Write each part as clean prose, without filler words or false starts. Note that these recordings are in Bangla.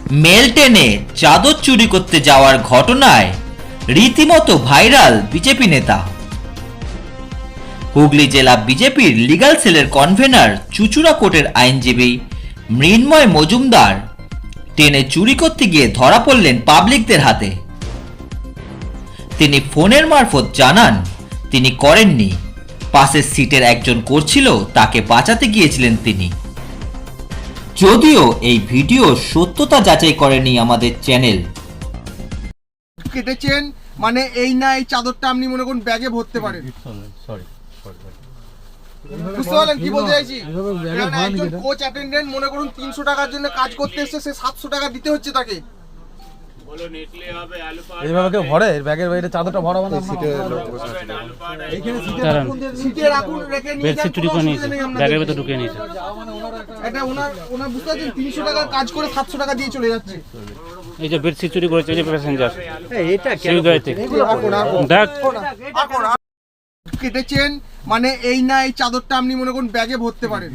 মেল টেনে চাদর চুরি করতে যাওয়ার ঘটনায় রীতিমতো ভাইরাল বিজেপি নেতা। হুগলি জেলা বিজেপির লিগ্যাল সেলের কনভেনার চুচুড়া কোর্টের আইনজীবী মৃন্ময় মজুমদার টেনে চুরি করতে গিয়ে ধরা পড়লেন পাবলিকদের হাতে। তিনি ফোনের মারফত জানান তিনি করেননি, পাশের সিটের একজন করছিল, তাকে বাঁচাতে গিয়েছিলেন তিনি। যদিও এই ভিডিও সত্যতা যাচাই করেনি আমাদের চ্যানেল। কেটেছেন মানে এই না, এই চাদরটা আপনি মনে করুন ব্যাগে ভরতে পারেন। বুঝতে পারলেন কি বলতে চাইছি? একজন কোচ অ্যাটেন্ডেন্ট মনে করুন 300 টাকার জন্য কাজ করতে এসেছে, সে 700 টাকা দিতে হচ্ছে তাকে। এইভাবে কেউ ভরে ব্যাগের বাইরে চাদরটা ভরাবো না। সিটে রাখুন, রেখে নিয়ে যান, চুরি করে নিয়েছে, ব্যাগের ভিতর ঢুকিয়ে নিয়েছে। এটা ওনার বুঝতে পারছেন, 300 টাকার কাজ করে 700 টাকা দিয়ে চলে যাচ্ছে। এই যে বেডশিট চুরি করেছে, এই যে প্যাসেঞ্জার এটা কেটেছেন মানে এই না, এই চাদরটা আপনি মনে করুন ব্যাগে ভরতে পারেন।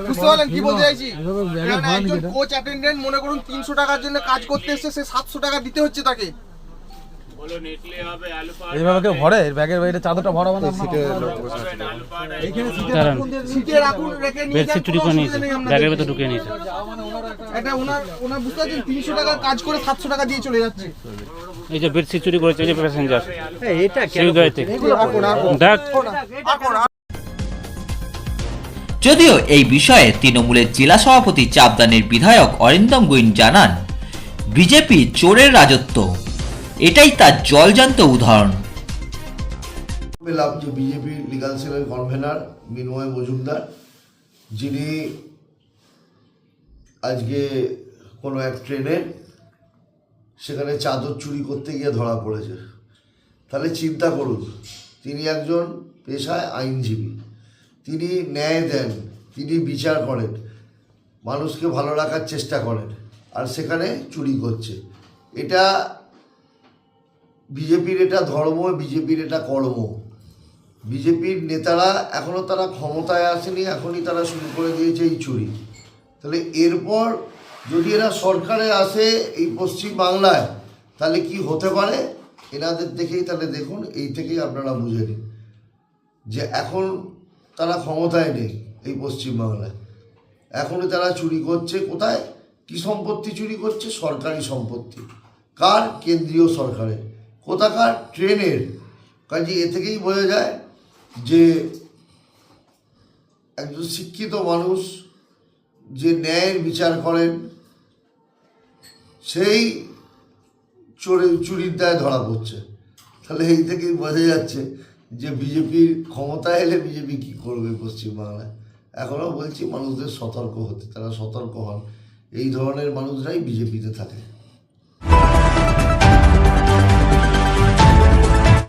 বুঝতে পারলেন কি বলতে চাইছি? একজন কোচ অ্যাটেন্ডেন্ট মনে করুন 300 টাকার জন্য কাজ করতে এসেছে, সে 700 টাকা দিতে হচ্ছে তাকে। এইভাবে কেউ ভরে ব্যাগের বাইরে চাদরটা ভরাবো না। সিটে রাখুন, রেখে নিয়ে যান, বেডশিট চুরি করে নিয়েছে, ব্যাগের ভিতর ঢুকিয়ে নিয়েছে। এটা ওনার বুঝতে পারছেন, 300 টাকার কাজ করে 700 টাকা দিয়ে চলে যাচ্ছে। এই যে বেডশিট চুরি করেছে, এই যে প্যাসেঞ্জার যদিও এই বিষয়ে তৃণমূলের জেলা সভাপতি চাপদানির বিধায়ক অরিন্দম গুইন জানান, বিজেপি চোরের রাজত্ব, এটাই তার জলজান্ত উদাহরণ। পেলাম যে বিজেপি লিগ্যাল সেলের কনভেনার মৃন্ময় মজুমদার, যিনি আজকে কোনো এক ট্রেনে সেখানে চাদর চুরি করতে গিয়ে ধরা পড়েছে। তাহলে চিন্তা করুন, তিনি একজন পেশায় আইনজীবী, তিনি ন্যায় দেন, তিনি বিচার করেন, মানুষকে ভালো রাখার চেষ্টা করেন, আর সেখানে চুরি করছে। এটা বিজেপির এটা ধর্ম, বিজেপির এটা কর্ম। বিজেপির নেতারা এখনও তারা ক্ষমতায় আসেনি, এখনই তারা শুরু করে দিয়েছে এই চুরি। তাহলে এরপর যদি এরা সরকারে আসে এই পশ্চিম বাংলায়, তাহলে কি হতে পারে এনাদের দেখেই তাহলে দেখুন, এই থেকেই আপনারা বুঝে নিন যে এখন তারা ক্ষমতায় নেই এই পশ্চিম বাংলায়। এখনই তারা চুরি করছে। কোথায় কি সম্পত্তি চুরি করছে? সরকারি সম্পত্তি। কার? কেন্দ্রীয় সরকারের। কোথাকার? ট্রেনের। কাজে এ থেকেই বোঝা যায় যে একজন শিক্ষিত মানুষ যে ন্যায়ের বিচার করেন, সেই চুরির দায়ে ধরা পড়ছে। তাহলে এই থেকেই বোঝা যাচ্ছে যে বিজেপির ক্ষমতায় এলে বিজেপি কী করবে পশ্চিমবাংলায়। এখনও বলছি মানুষদের সতর্ক হতে, তারা সতর্ক হন। এই ধরনের মানুষরাই বিজেপিতে থাকে।